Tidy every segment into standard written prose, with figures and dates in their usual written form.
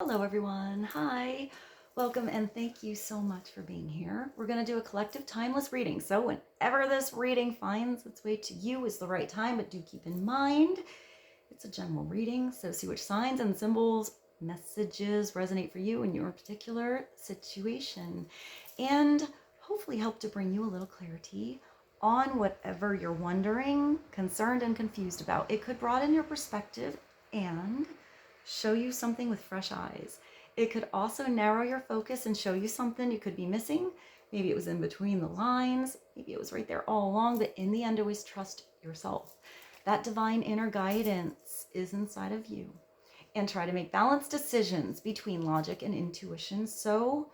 Hello everyone, hi, welcome and thank you so much for being here. We're going to do a collective timeless reading, so whenever this reading finds its way to you is the right time, but do keep in mind it's a general reading, so see which signs and symbols, messages resonate for you in your particular situation, and hopefully help to bring you a little clarity on whatever you're wondering, concerned, and confused about. It could broaden your perspective and show you something with fresh eyes. It could also narrow your focus and show you something you could be missing. Maybe it was in between the lines. Maybe it was right there all along, but in the end, always trust yourself. That divine inner guidance is inside of you. And try to make balanced decisions between logic and intuition so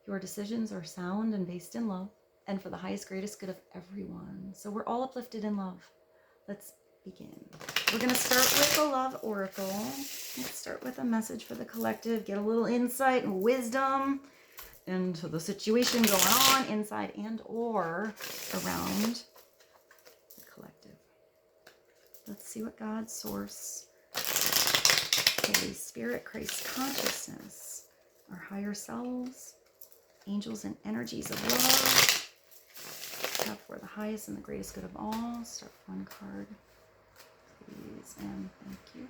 your decisions are sound and based in love and for the highest, greatest good of everyone. So we're all uplifted in love. Let's begin. We're going to start with the Love Oracle. Let's start with a message for the collective, get a little insight and wisdom into the situation going on inside and or around the collective. Let's see what God, Source, Holy Spirit, Christ consciousness, our higher selves, angels and energies of love have for the highest and the greatest good of all. Start with one card, please, and thank you.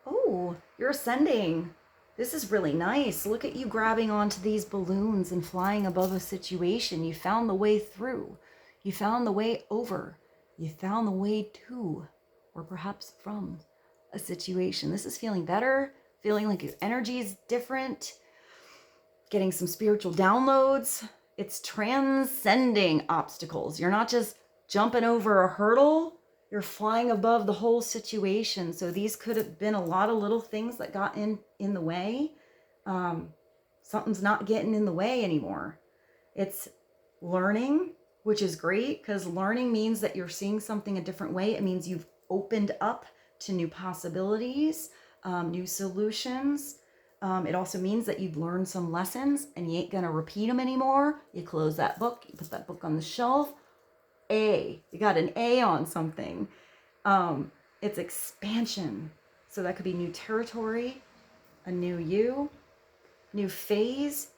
Oh, you're ascending. This is really nice. Look at you grabbing onto these balloons and flying above a situation. You found the way through. You found the way over. You found the way to, or perhaps from, a situation. This is feeling better, feeling like your energy is different, getting some spiritual downloads. It's transcending obstacles. You're not just jumping over a hurdle. You're flying above the whole situation. So these could have been a lot of little things that got in the way. Something's not getting in the way anymore. It's learning, which is great because learning means that you're seeing something a different way. It means you've opened up to new possibilities, new solutions. It also means that you've learned some lessons and you ain't gonna repeat them anymore. You close that book, you put that book on the shelf. You got an A on something. It's expansion. So that could be new territory, a new you, new phase,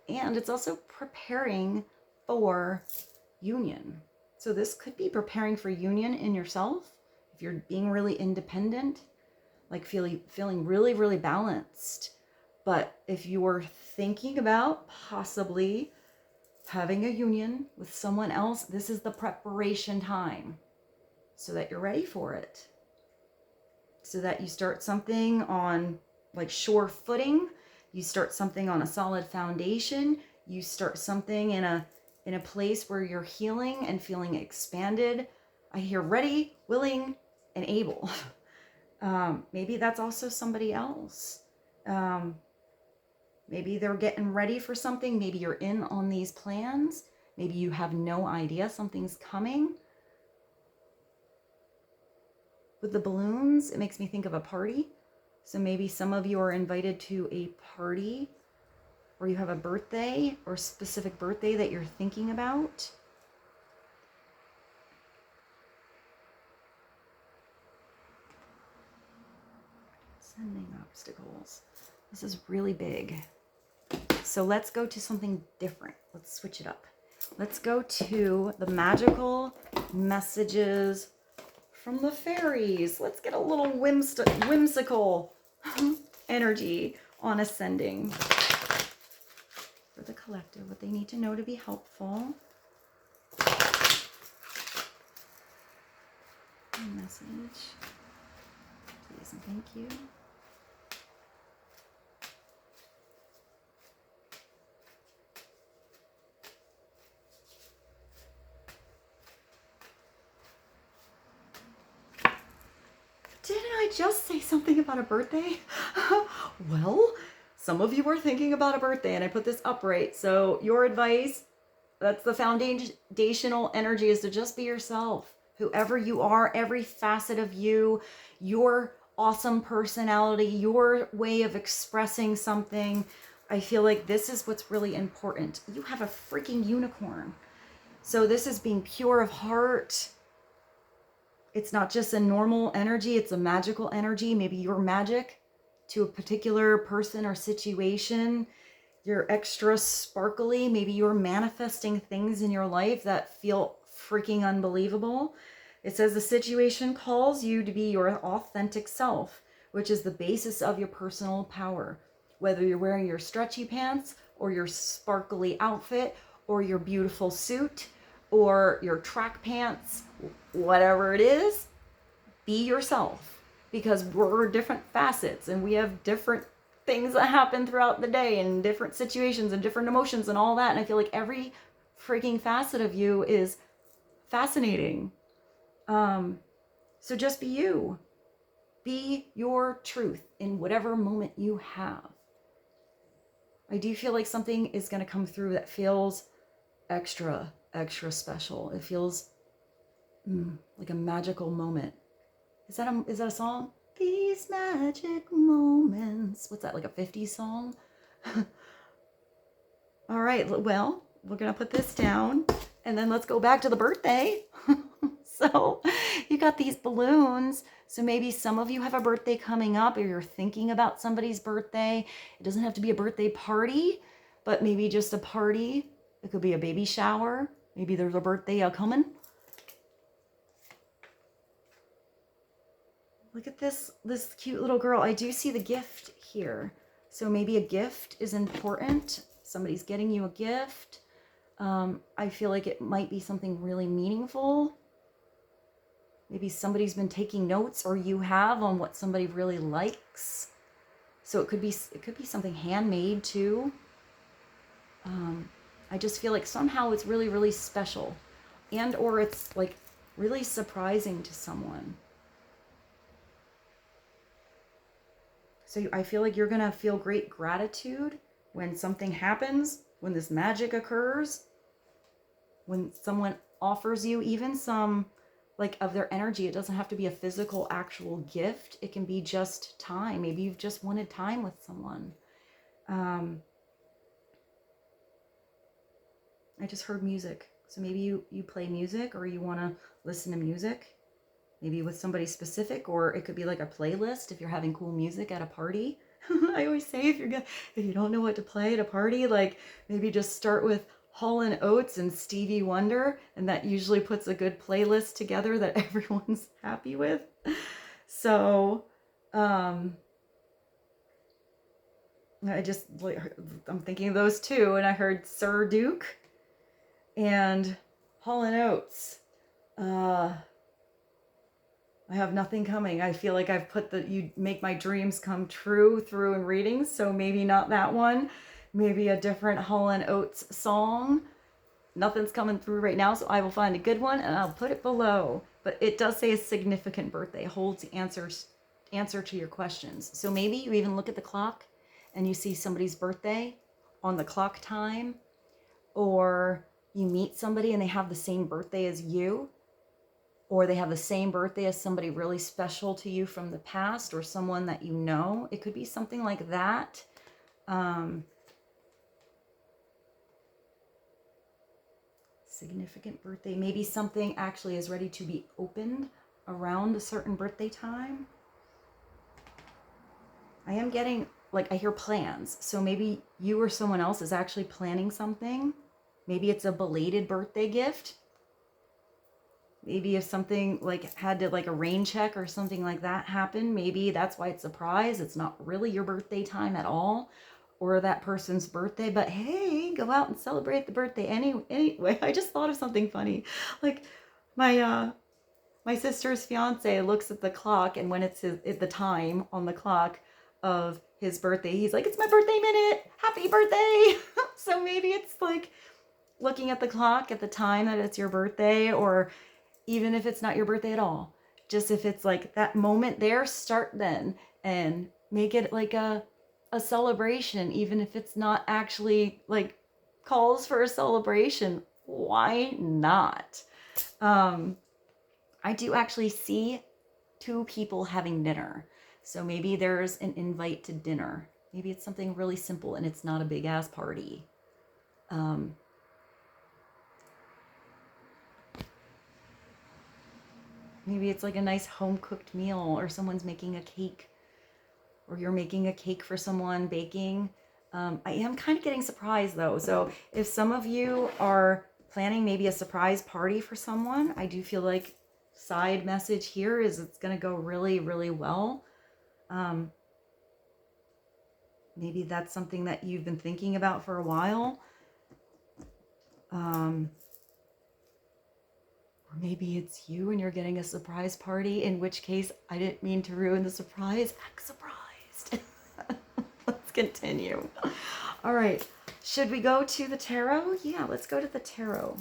and it's also preparing for union. So this could be preparing for union in yourself. If you're being really independent, like feeling really, really balanced. But if you're thinking about possibly having a union with someone else, this is the preparation time so that you're ready for it. So that you start something on like sure footing, you start something on a solid foundation, you start something in a place where you're healing and feeling expanded. I hear ready, willing, and able. Maybe that's also somebody else. Maybe they're getting ready for something. Maybe you're in on these plans. Maybe you have no idea something's coming. With the balloons, it makes me think of a party. So maybe some of you are invited to a party or you have a birthday or specific birthday that you're thinking about. Sending obstacles. This is really big. So let's go to something different. Let's switch it up. Let's go to the magical messages from the fairies. Let's get a little whimsical energy on ascending. For the collective, what they need to know to be helpful. Message. Please and thank you. Didn't I just say something about a birthday? Well, some of you are thinking about a birthday and I put this upright. So your advice, that's the foundational energy, is to just be yourself. Whoever you are, every facet of you, your awesome personality, your way of expressing something. I feel like this is what's really important. You have a freaking unicorn. So this is being pure of heart. It's not just a normal energy, it's a magical energy. Maybe you're magic to a particular person or situation. You're extra sparkly. Maybe you're manifesting things in your life that feel freaking unbelievable. It says the situation calls you to be your authentic self, which is the basis of your personal power. Whether you're wearing your stretchy pants or your sparkly outfit or your beautiful suit or your track pants, whatever it is, be yourself, because we're different facets and we have different things that happen throughout the day and different situations and different emotions and all that. And I feel like every freaking facet of you is fascinating. So just be you. Be your truth in whatever moment you have. I do feel like something is going to come through that feels extra special. It feels like a magical moment. Is that a song? These magic moments. What's that, like a 50s song? All right, well, we're going to put this down and then let's go back to the birthday. So you got these balloons. So maybe some of you have a birthday coming up, or you're thinking about somebody's birthday. It doesn't have to be a birthday party, but maybe just a party. It could be a baby shower. Maybe there's a birthday coming. Look at this cute little girl. I do see the gift here. So maybe a gift is important. Somebody's getting you a gift. I feel like it might be something really meaningful. Maybe somebody's been taking notes, or you have, on what somebody really likes. So it could be something handmade too. I just feel like somehow it's really, really special, and or it's like really surprising to someone. So I feel like you're gonna feel great gratitude when something happens, when this magic occurs, when someone offers you even some like of their energy. It doesn't have to be a physical actual gift. It can be just time. Maybe you've just wanted time with someone. I just heard music. So maybe you play music, or you want to listen to music, maybe with somebody specific, or it could be like a playlist if you're having cool music at a party. I always say if you don't know what to play at a party, like maybe just start with Oats and Stevie Wonder, and that usually puts a good playlist together that everyone's happy with. So I'm thinking of those two, and I heard Sir Duke and Oats. I have nothing coming. I feel like I've put you make my dreams come true through in readings, so maybe not that one. Maybe a different Oats song. Nothing's coming through right now, so I will find a good one and I'll put it below. But it does say a significant birthday holds the answer to your questions. So maybe you even look at the clock and you see somebody's birthday on the clock time, or you meet somebody and they have the same birthday as you, or they have the same birthday as somebody really special to you from the past, or someone that you know. It could be something like that. Significant birthday. Maybe something actually is ready to be opened around a certain birthday time. I am getting, like, I hear plans. So maybe you or someone else is actually planning something. Maybe it's a belated birthday gift. Maybe if something like had to, like a rain check or something like that happen, maybe that's why it's a surprise. It's not really your birthday time at all, or that person's birthday, but hey, go out and celebrate the birthday anyway. I just thought of something funny. Like my sister's fiance looks at the clock, and when it's the time on the clock of his birthday, he's like, "It's my birthday minute. Happy birthday." So maybe it's like looking at the clock at the time that it's your birthday, or even if it's not your birthday at all, just if it's like that moment there, start then and make it like a celebration, even if it's not actually like calls for a celebration. Why not? I do actually see two people having dinner. So maybe there's an invite to dinner. Maybe it's something really simple and it's not a big ass party. Maybe it's like a nice home-cooked meal, or someone's making a cake, or you're making a cake for someone, baking. I am kind of getting surprised though. So if some of you are planning maybe a surprise party for someone, I do feel like side message here is it's going to go really, really well. Maybe that's something that you've been thinking about for a while. Or maybe it's you and you're getting a surprise party, in which case I didn't mean to ruin the surprise. Act surprised. Let's continue. All right. Should we go to the tarot? Yeah, let's go to the tarot.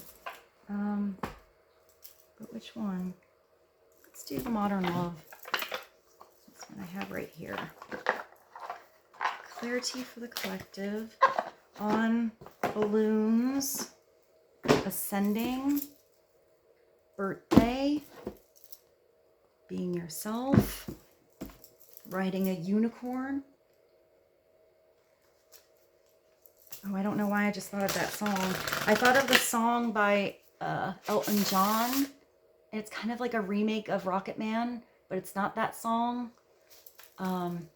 But which one? Let's do the Modern Love. That's what I have right here. Clarity for the collective on balloons, ascending, birthday, being yourself, riding a unicorn. Oh, I don't know why I just thought of that song. I thought of the song by Elton John. It's kind of like a remake of Rocket Man, but it's not that song. I'm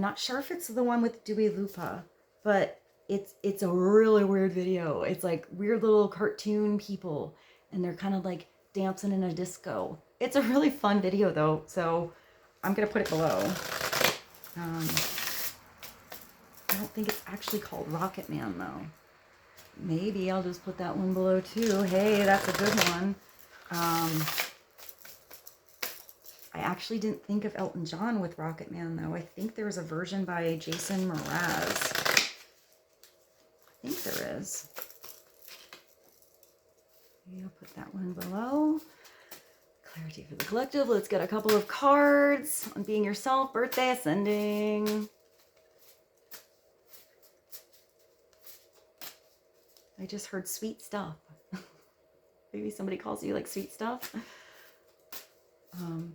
not sure if it's the one with Dua Lupa, but it's a really weird video. It's like weird little cartoon people, and they're kind of like dancing in a disco. It's a really fun video though, so I'm gonna put it below. I don't think it's actually called Rocket Man though. Maybe I'll just put that one below too. Hey, that's a good one. I actually didn't think of Elton John with Rocket Man though. I think there was a version by Jason Mraz. I think there is. Maybe I'll put that one below. Clarity for the collective. Let's get a couple of cards on being yourself, birthday, ascending. I just heard sweet stuff. Maybe somebody calls you like sweet stuff. I'm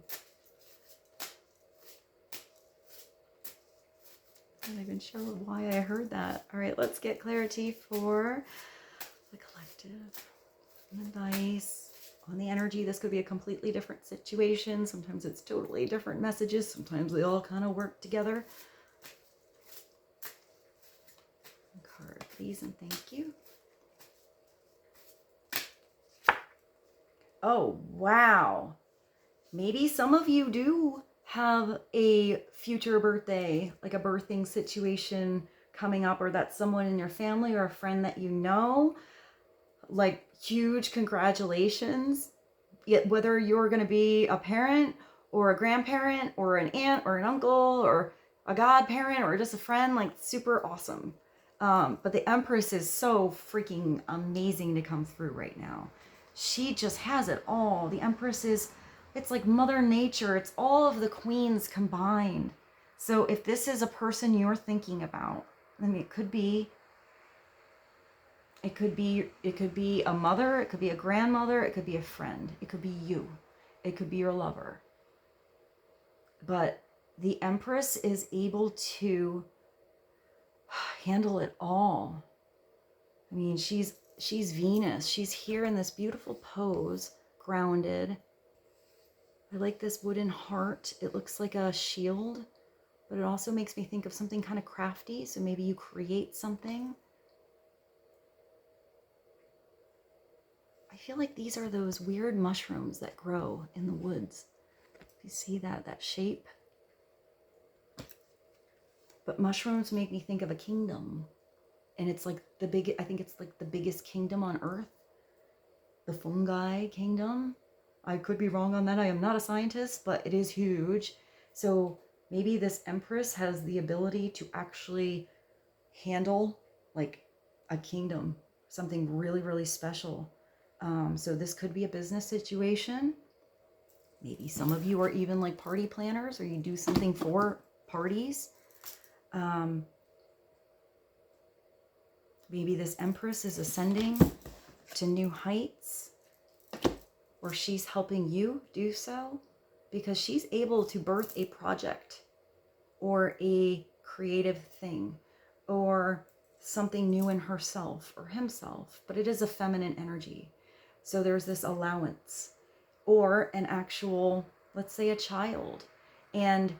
not even sure why I heard that. All right, let's get clarity for the collective. Advice on the energy. This could be a completely different situation. Sometimes it's totally different messages. Sometimes they all kind of work together. Card, please, and thank you. Oh, wow. Maybe some of you do have a future birthday, like a birthing situation coming up, or that's someone in your family or a friend that you know. Like, huge congratulations. Yet whether you're going to be a parent or a grandparent or an aunt or an uncle or a godparent or just a friend, like, super awesome. But the Empress is so freaking amazing to come through right now. She just has it all. The Empress is, it's like Mother Nature. It's all of the queens combined. So if this is a person you're thinking about, I mean, it could be a mother, it could be a grandmother, it could be a friend, it could be you, it could be your lover. But the Empress is able to handle it all. I mean, she's Venus. She's here in this beautiful pose, grounded. I like this wooden heart. It looks like a shield, but it also makes me think of something kind of crafty. So maybe you create something. I feel like these are those weird mushrooms that grow in the woods. You see that shape? But mushrooms make me think of a kingdom. And it's like I think it's like the biggest kingdom on earth. The fungi kingdom. I could be wrong on that. I am not a scientist, but it is huge. So maybe this Empress has the ability to actually handle like a kingdom, something really, really special. So this could be a business situation. Maybe some of you are even like party planners, or you do something for parties. Maybe this Empress is ascending to new heights, or she's helping you do so because she's able to birth a project or a creative thing or something new in herself or himself, but it is a feminine energy. So there's this allowance, or an actual, let's say, a child, and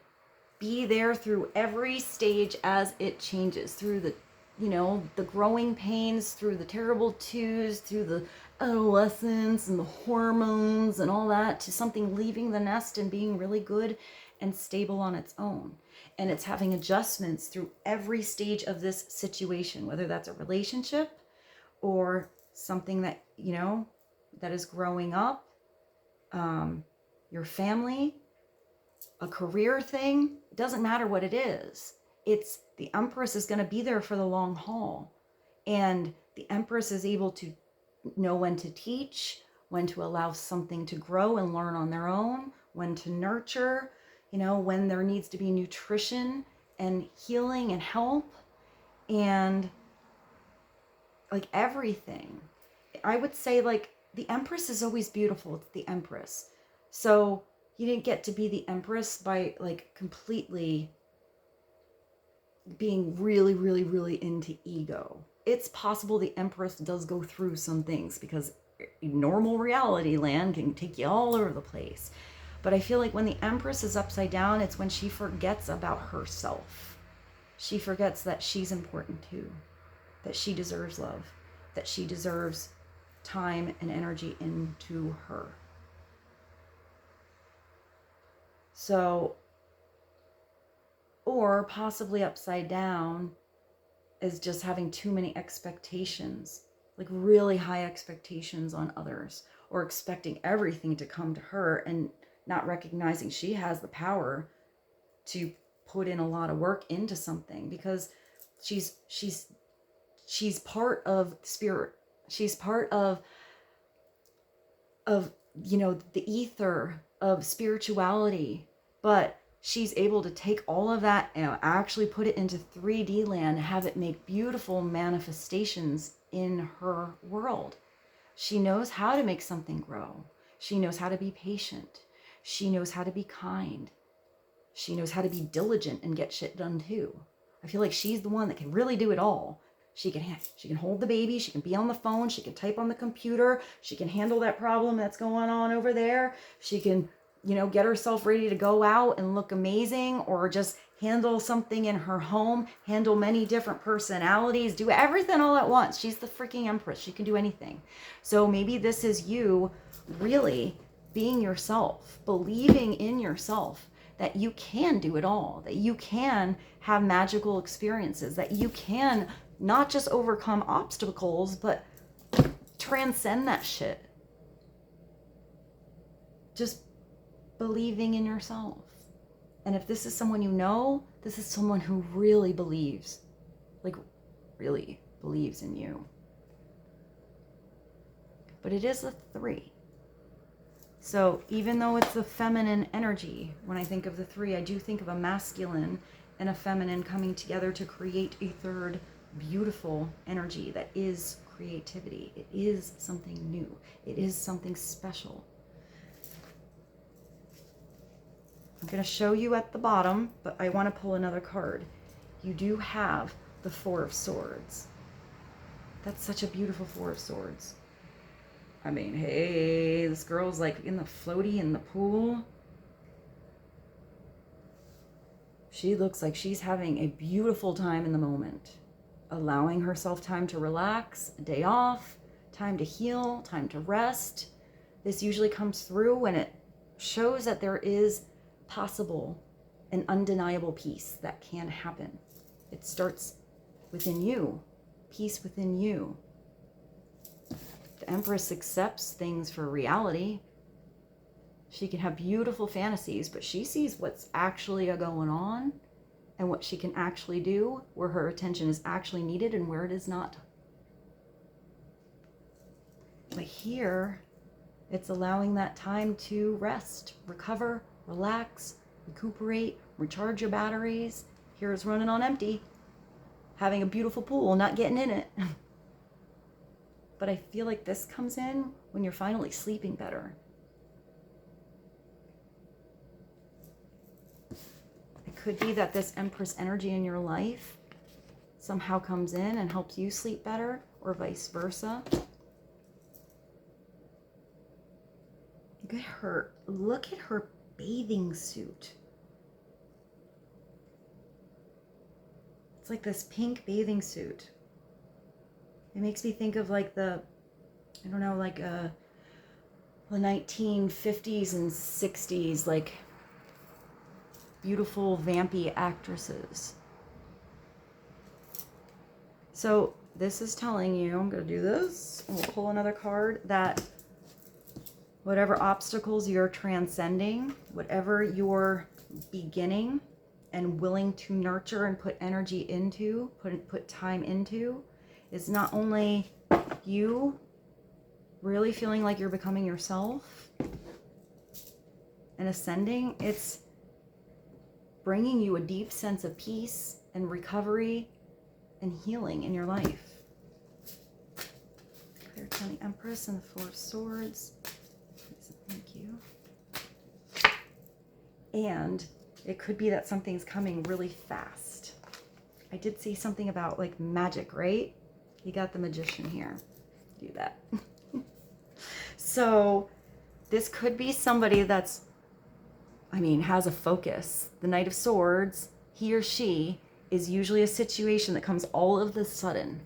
be there through every stage as it changes, through the, the growing pains, through the terrible twos, through the adolescence and the hormones and all that, to something leaving the nest and being really good and stable on its own. And it's having adjustments through every stage of this situation, whether that's a relationship or something that, that is growing up, your family, a career thing. It doesn't matter what it is. It's the Empress is going to be there for the long haul. And the Empress is able to know when to teach, when to allow something to grow and learn on their own, when to nurture, when there needs to be nutrition and healing and help, and like everything. I would say, like, the Empress is always beautiful. It's the Empress. So you didn't get to be the Empress by like completely being really, really, really into ego. It's possible the Empress does go through some things, because normal reality land can take you all over the place. But I feel like when the Empress is upside down, it's when she forgets about herself. She forgets that she's important too, that she deserves love, that she deserves time and energy into her. So, or possibly upside down is just having too many expectations, like really high expectations on others, or expecting everything to come to her and not recognizing she has the power to put in a lot of work into something, because she's part of spirit. She's part of the ether of spirituality, but she's able to take all of that and actually put it into 3D land, have it make beautiful manifestations in her world. She knows how to make something grow. She knows how to be patient. She knows how to be kind. She knows how to be diligent and get shit done too. I feel like she's the one that can really do it all. She can hold the baby. She can be on the phone. She can type on the computer. She can handle that problem that's going on over there. She can, get herself ready to go out and look amazing, or just handle something in her home, handle many different personalities, do everything all at once. She's the freaking Empress. She can do anything. So maybe this is you really being yourself, believing in yourself, that you can do it all, that you can have magical experiences, that you can not just overcome obstacles, but transcend that shit. Just believing in yourself. And if this is someone this is someone who really believes, like really believes in you. But it is a 3. So even though it's the feminine energy, when I think of the 3, I do think of a masculine and a feminine coming together to create a third beautiful energy that is creativity. It is something new. It is something special. I'm going to show you at the bottom, but I want to pull another card. You do have the 4 of Swords. That's such a beautiful 4 of Swords. I mean, hey, this girl's like in the floaty in the pool. She looks like she's having a beautiful time in the moment, allowing herself time to relax, a day off, time to heal, time to rest. This usually comes through when it shows that there is possible and undeniable peace that can happen. It starts within you, peace within you. The Empress accepts things for reality. She can have beautiful fantasies, but she sees what's actually going on and what she can actually do, where her attention is actually needed and where it is not. But here, it's allowing that time to rest, recover, relax, recuperate, recharge your batteries. Here it's running on empty, having a beautiful pool, not getting in it. But I feel like this comes in when you're finally sleeping better. It could be that this Empress energy in your life somehow comes in and helps you sleep better, or vice versa. Look at her. Look at her bathing suit. It's like this pink bathing suit. It makes me think of like the 1950s and 60s, like beautiful vampy actresses. So this is telling you, I'm going to do this, and we'll pull another card, that whatever obstacles you're transcending, whatever you're beginning and willing to nurture and put energy into, put time into, is not only you really feeling like you're becoming yourself and ascending, it's bringing you a deep sense of peace and recovery and healing in your life. Clear County Empress and the Four of Swords. Thank you. And it could be that something's coming really fast. I did see something about like magic, right? You got the Magician here. Do that. So this could be somebody that's, has a focus. The Knight of Swords, he or she, is usually a situation that comes all of the sudden.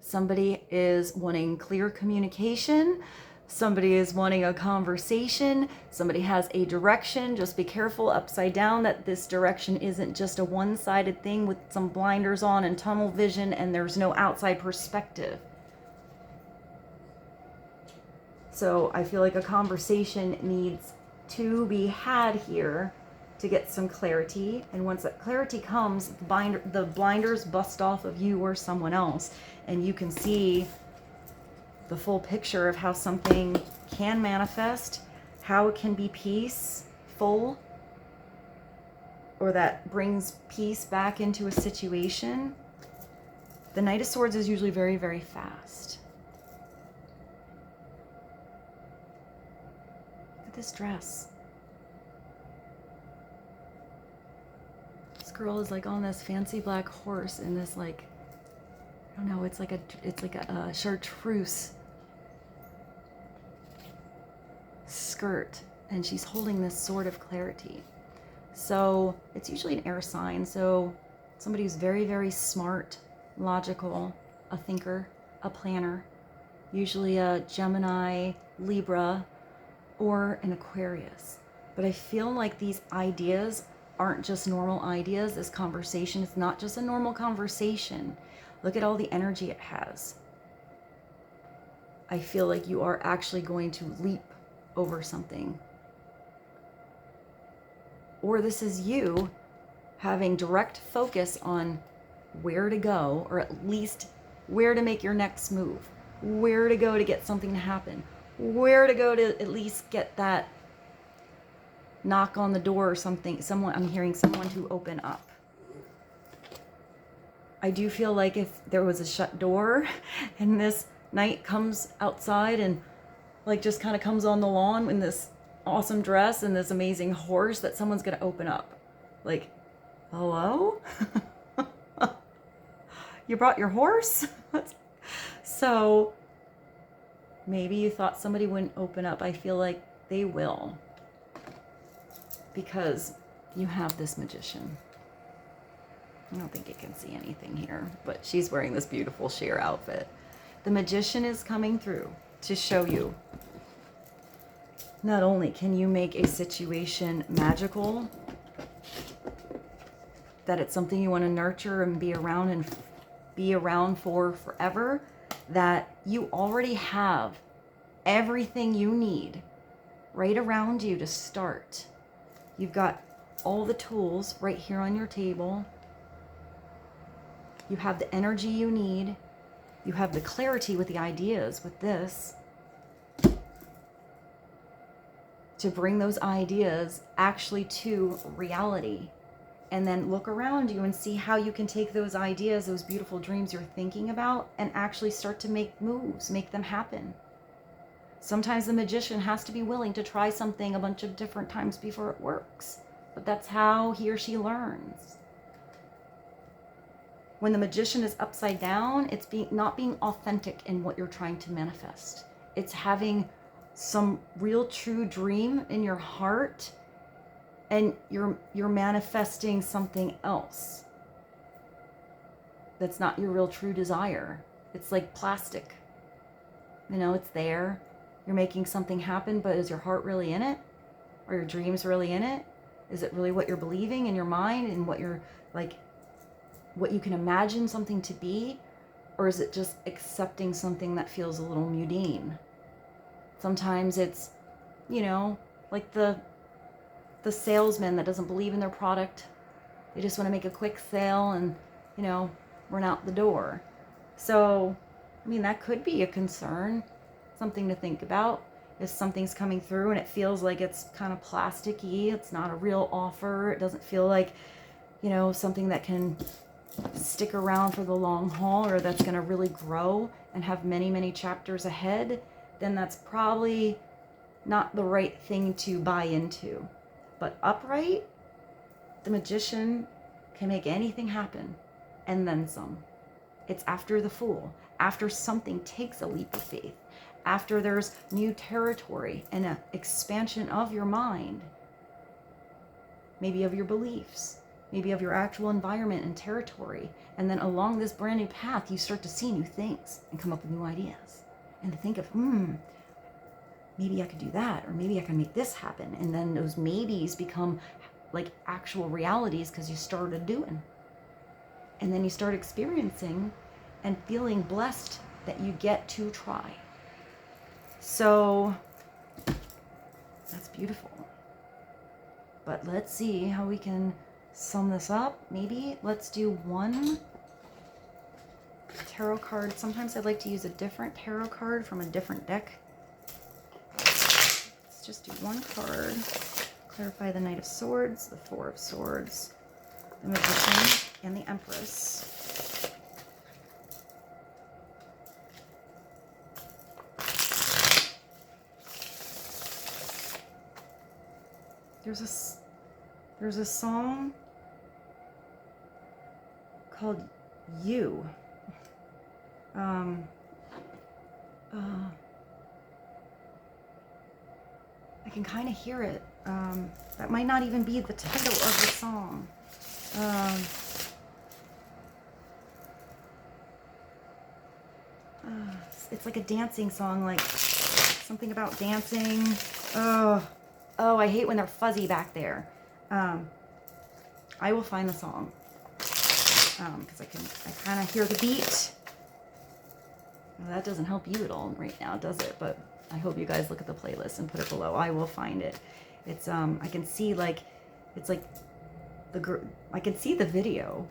Somebody is wanting clear communication. Somebody is wanting a conversation. Somebody has a direction. Just be careful upside down that this direction isn't just a one-sided thing with some blinders on and tunnel vision and there's no outside perspective. So I feel like a conversation needs to be had here to get some clarity. And once that clarity comes, the blinders bust off of you or someone else, and you can see the full picture of how something can manifest, how it can be peaceful, or that brings peace back into a situation. The Knight of Swords is usually very, very fast. Look at this dress. This girl is like on this fancy black horse in this, like, I don't know, it's like a chartreuse skirt, and she's holding this sword of clarity. So it's usually an air sign, so somebody who's very, very smart, logical, a thinker, a planner, usually a Gemini, Libra, or an Aquarius. But I feel like these ideas aren't just normal ideas. This conversation is not just a normal conversation. Look at all the energy it has. I feel like you are actually going to leap over something. Or this is you having direct focus on where to go, or at least where to make your next move, where to go to get something to happen, where to go to at least get that knock on the door or something. I'm hearing someone to open up. I do feel like if there was a shut door and this knight comes outside and like just kind of comes on the lawn in this awesome dress and this amazing horse, that someone's going to open up. Like, hello? You brought your horse? So maybe you thought somebody wouldn't open up. I feel like they will, because you have this Magician. I don't think it can see anything here, but she's wearing this beautiful sheer outfit. The Magician is coming through to show you not only can you make a situation magical, that it's something you want to nurture and be around for forever, that you already have everything you need right around you to start. You've got all the tools right here on your table. You have the energy you need. You have the clarity with the ideas with this, to bring those ideas actually to reality. And then look around you and see how you can take those ideas, those beautiful dreams you're thinking about, and actually start to make moves, make them happen. Sometimes the Magician has to be willing to try something a bunch of different times before it works. But that's how he or she learns. When the Magician is upside down, it's not being authentic in what you're trying to manifest. It's having some real true dream in your heart, and you're manifesting something else that's not your real true desire. It's like plastic. You know, it's there. You're making something happen, but is your heart really in it? Are your dreams really in it? Is it really what you're believing in your mind and what you're like, what you can imagine something to be? Or is it just accepting something that feels a little mundane? Sometimes it's, you know, like the salesman that doesn't believe in their product. They just want to make a quick sale and, you know, run out the door. So, I mean, that could be a concern, something to think about. If something's coming through and it feels like it's kind of plasticky, it's not a real offer, it doesn't feel like, you know, something that can stick around for the long haul or that's going to really grow and have many, many chapters ahead, then that's probably not the right thing to buy into. But upright, the magician can make anything happen and then some. It's after the Fool, after something takes a leap of faith, after there's new territory and an expansion of your mind, maybe of your beliefs, maybe of your actual environment and territory. And then along this brand new path, you start to see new things and come up with new ideas and to think of, maybe I could do that, or maybe I can make this happen. And then those maybes become like actual realities because you started doing. And then you start experiencing and feeling blessed that you get to try. So that's beautiful. But let's see how we can sum this up. Maybe let's do one tarot card. Sometimes I like to use a different tarot card from a different deck. Let's just do one card. Clarify the Knight of Swords, the Four of Swords, the Magician, and the Empress. There's a song called You. I can kind of hear it. That might not even be the title of the song. It's like a dancing song, like something about dancing. Oh, I hate when they're fuzzy back there. I will find the song because I kind of hear the beat. Well, that doesn't help you at all right now, does it? But I hope you guys look at the playlist and put it below. I will find it. It's I can see like it's like I can see the video.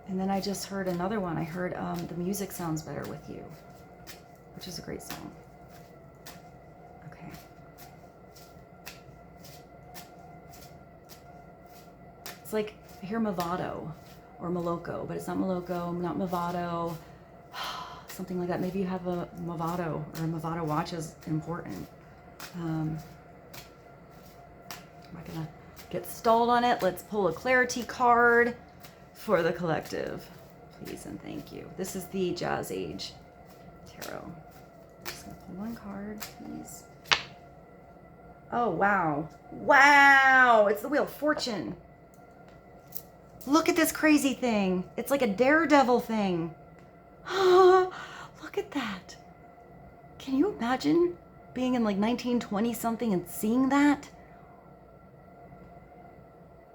And then I just heard another one. I heard The Music Sounds Better With You, which is a great song. Okay. It's like, I hear Movado or Moloko, but it's not Moloko, not Movado, something like that. Maybe you have a Movado, or a Movado watch is important. I'm not gonna get stalled on it. Let's pull a clarity card for the collective, please and thank you. This is the Jazz Age Tarot. I'm just gonna pull one card, please. Oh, wow. Wow, it's the Wheel of Fortune. Look at this crazy thing. It's like a daredevil thing. Look at that. Can you imagine being in like 1920 something and seeing that?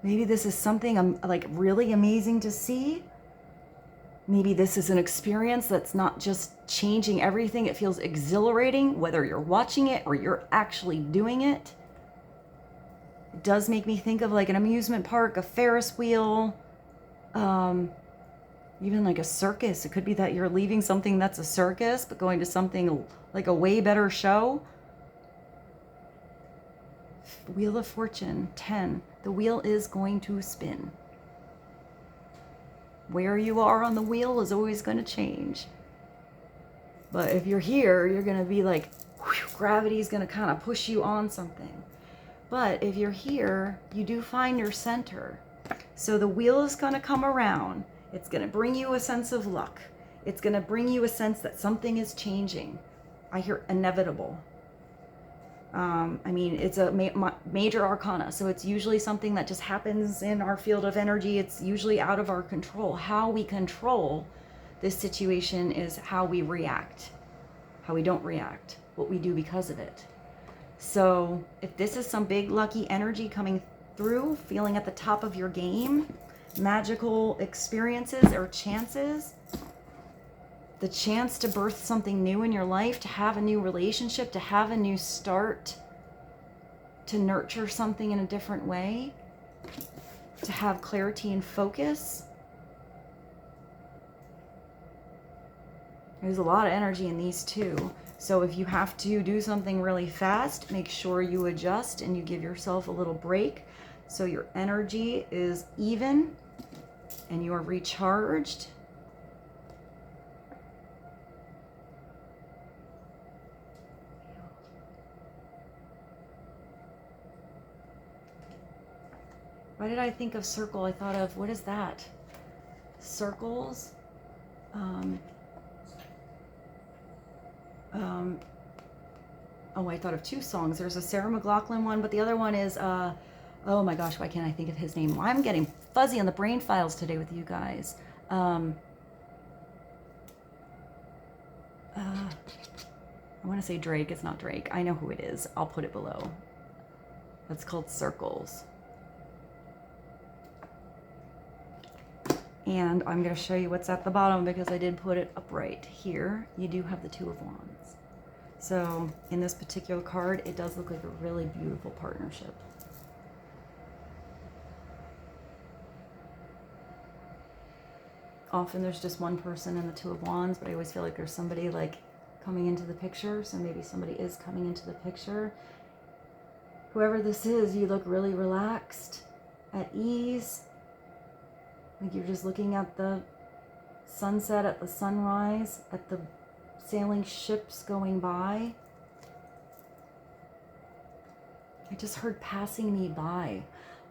Maybe this is something like really amazing to see. Maybe this is an experience that's not just changing everything. It feels exhilarating, whether you're watching it or you're actually doing it. It does make me think of like an amusement park, a Ferris wheel, even like a circus. It could be that you're leaving something that's a circus, but going to something like a way better show. Wheel of Fortune, 10. The wheel is going to spin. Where you are on the wheel is always going to change. But if you're here, you're going to be like, whew, gravity's going to kind of push you on something. But if you're here, you do find your center. So the wheel is going to come around. It's going to bring you a sense of luck. It's going to bring you a sense that something is changing. I hear inevitable. I mean, it's a major arcana, so it's usually something that just happens in our field of energy. It's usually out of our control. How we control this situation is how we react, how we don't react, what we do because of it. So if this is some big lucky energy coming through, feeling at the top of your game, magical experiences or chances, the chance to birth something new in your life, to have a new relationship, to have a new start, to nurture something in a different way, to have clarity and focus. There's a lot of energy in these two. So if you have to do something really fast, make sure you adjust and you give yourself a little break so your energy is even and you are recharged. Why did I think of circle? I thought of, what is that? Circles? Oh, I thought of two songs. There's a Sarah McLachlan one, but the other one is, oh my gosh, why can't I think of his name? I'm getting fuzzy on the brain files today with you guys. I want to say Drake. It's not Drake. I know who it is. I'll put it below. That's called Circles. And I'm going to show you what's at the bottom because I did put it upright here. You do have the Two of Wands. So in this particular card, it does look like a really beautiful partnership. Often there's just one person in the Two of Wands, but I always feel like there's somebody like coming into the picture. So maybe somebody is coming into the picture. Whoever this is, you look really relaxed, at ease. Like you're just looking at the sunset, at the sunrise, at the sailing ships going by. I just heard Passing Me By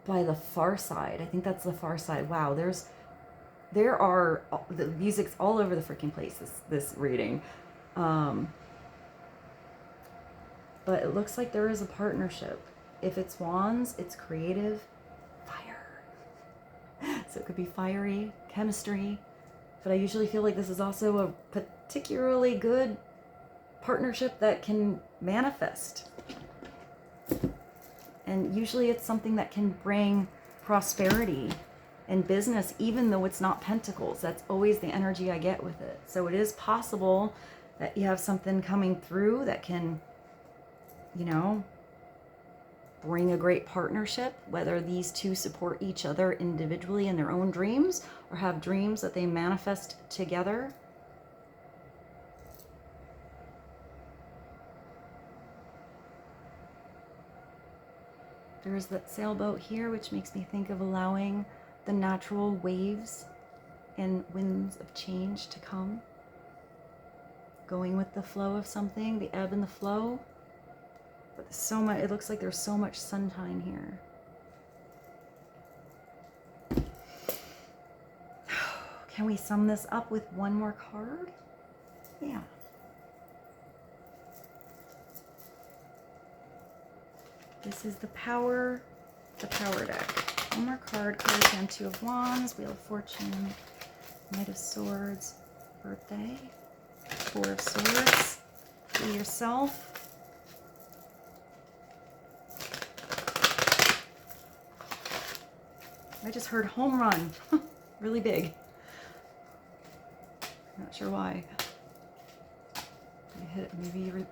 the Pharcyde. I think that's the Pharcyde. Wow, there are the music's all over the freaking place, this reading. But it looks like there is a partnership. If it's wands, it's creative, fire. So it could be fiery, chemistry. But I usually feel like this is also a particularly good partnership that can manifest. And usually it's something that can bring prosperity and business, even though it's not pentacles. That's always the energy I get with it. So it is possible that you have something coming through that can, you know, bring a great partnership, whether these two support each other individually in their own dreams or have dreams that they manifest together. There's that sailboat here, which makes me think of allowing the natural waves and winds of change to come. Going with the flow of something, the ebb and the flow. But so much, it looks like there's so much sunshine here. Can we sum this up with one more card? Yeah. This is the power deck. One more card, Cardigan, Two of Wands, Wheel of Fortune, Knight of Swords, Birthday, Four of Swords, Be Yourself. I just heard home run, really big. Not sure why. You hit it, maybe you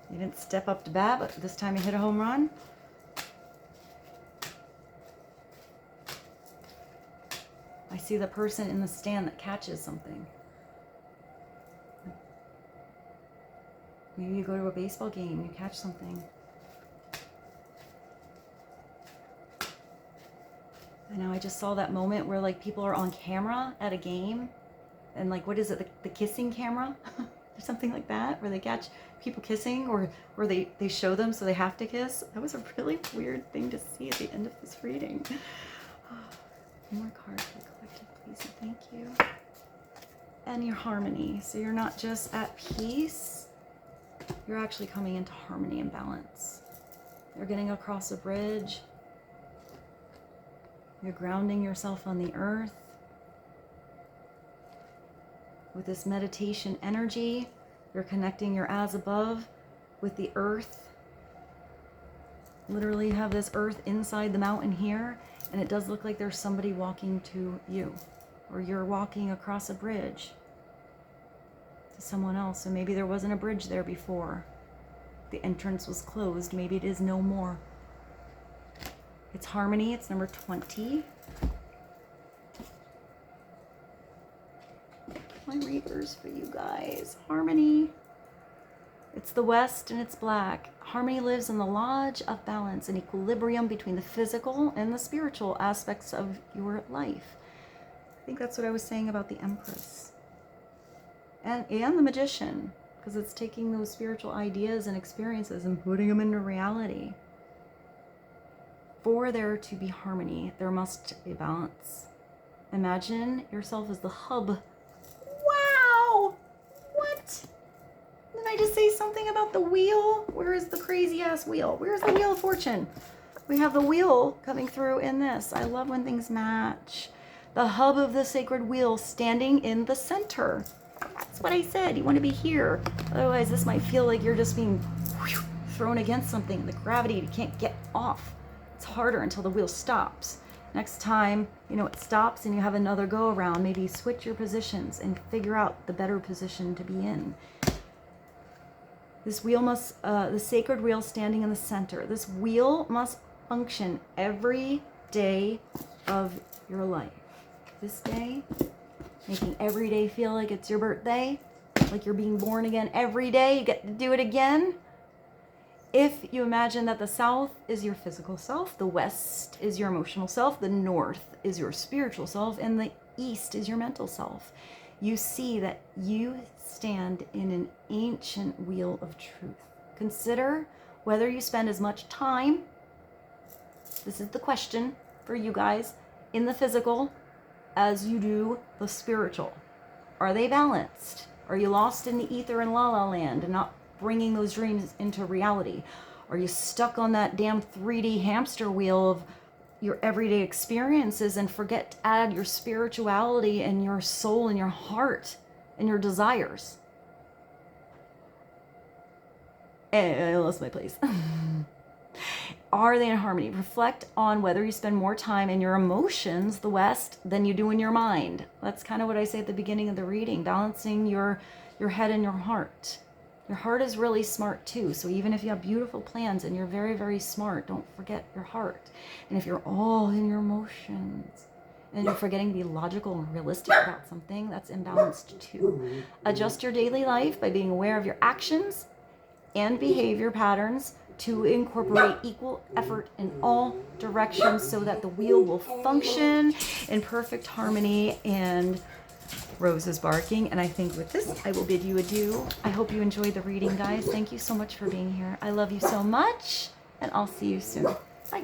didn't step up to bat, but this time you hit a home run. I see the person in the stand that catches something. Maybe you go to a baseball game, you catch something. I know, I just saw that moment where like people are on camera at a game and like, what is it, the kissing camera? Or something like that, where they catch people kissing, or they show them so they have to kiss. That was a really weird thing to see at the end of this reading. One more card for the collective, please, and thank you. And your harmony. So you're not just at peace, you're actually coming into harmony and balance. You're getting across a bridge. You're grounding yourself on the earth. With this meditation energy, you're connecting your as above with the earth. Literally you have this earth inside the mountain here, and it does look like there's somebody walking to you, or you're walking across a bridge to someone else. So maybe there wasn't a bridge there before. The entrance was closed. Maybe it is no more. It's harmony. It's number 20. My readers for you guys. Harmony. It's the West and it's black. Harmony lives in the lodge of balance and equilibrium between the physical and the spiritual aspects of your life. I think that's what I was saying about the Empress. And the Magician, because it's taking those spiritual ideas and experiences and putting them into reality. For there to be harmony, there must be balance. Imagine yourself as the hub. Wow! What? Didn't I just say something about the wheel? Where is the crazy ass wheel? Where's the Wheel of Fortune? We have the wheel coming through in this. I love when things match. The hub of the sacred wheel standing in the center. That's what I said. You want to be here. Otherwise, this might feel like you're just being thrown against something. The gravity, you can't get off. It's harder until the wheel stops. Next time, it stops and you have another go around, maybe switch your positions and figure out the better position to be in. This wheel must, the sacred wheel standing in the center. This wheel must function every day of your life. This day, making every day feel like it's your birthday, like you're being born again every day. You get to do it again. If you imagine that the South is your physical self, the West is your emotional self, the North is your spiritual self, and the East is your mental self, you see that you stand in an ancient wheel of truth. Consider whether you spend as much time, this is the question for you guys, in the physical as you do the spiritual. Are they balanced? Are you lost in the ether and la la land and not bringing those dreams into reality? Are you stuck on that damn 3D hamster wheel of your everyday experiences and forget to add your spirituality and your soul and your heart and your desires? I lost my place. Are they in harmony? Reflect on whether you spend more time in your emotions, the West, than you do in your mind. That's kind of what I say at the beginning of the reading, balancing your head and your heart. Your heart is really smart too. So even if you have beautiful plans and you're very, very smart, don't forget your heart. And if you're all in your emotions and you're forgetting to be logical and realistic about something, that's imbalanced too. Adjust your daily life by being aware of your actions and behavior patterns to incorporate equal effort in all directions so that the wheel will function in perfect harmony. And Rose is barking, and I think with this I will bid you adieu. I hope you enjoyed the reading, guys. Thank you so much for being here. I love you so much, and I'll see you soon. Bye.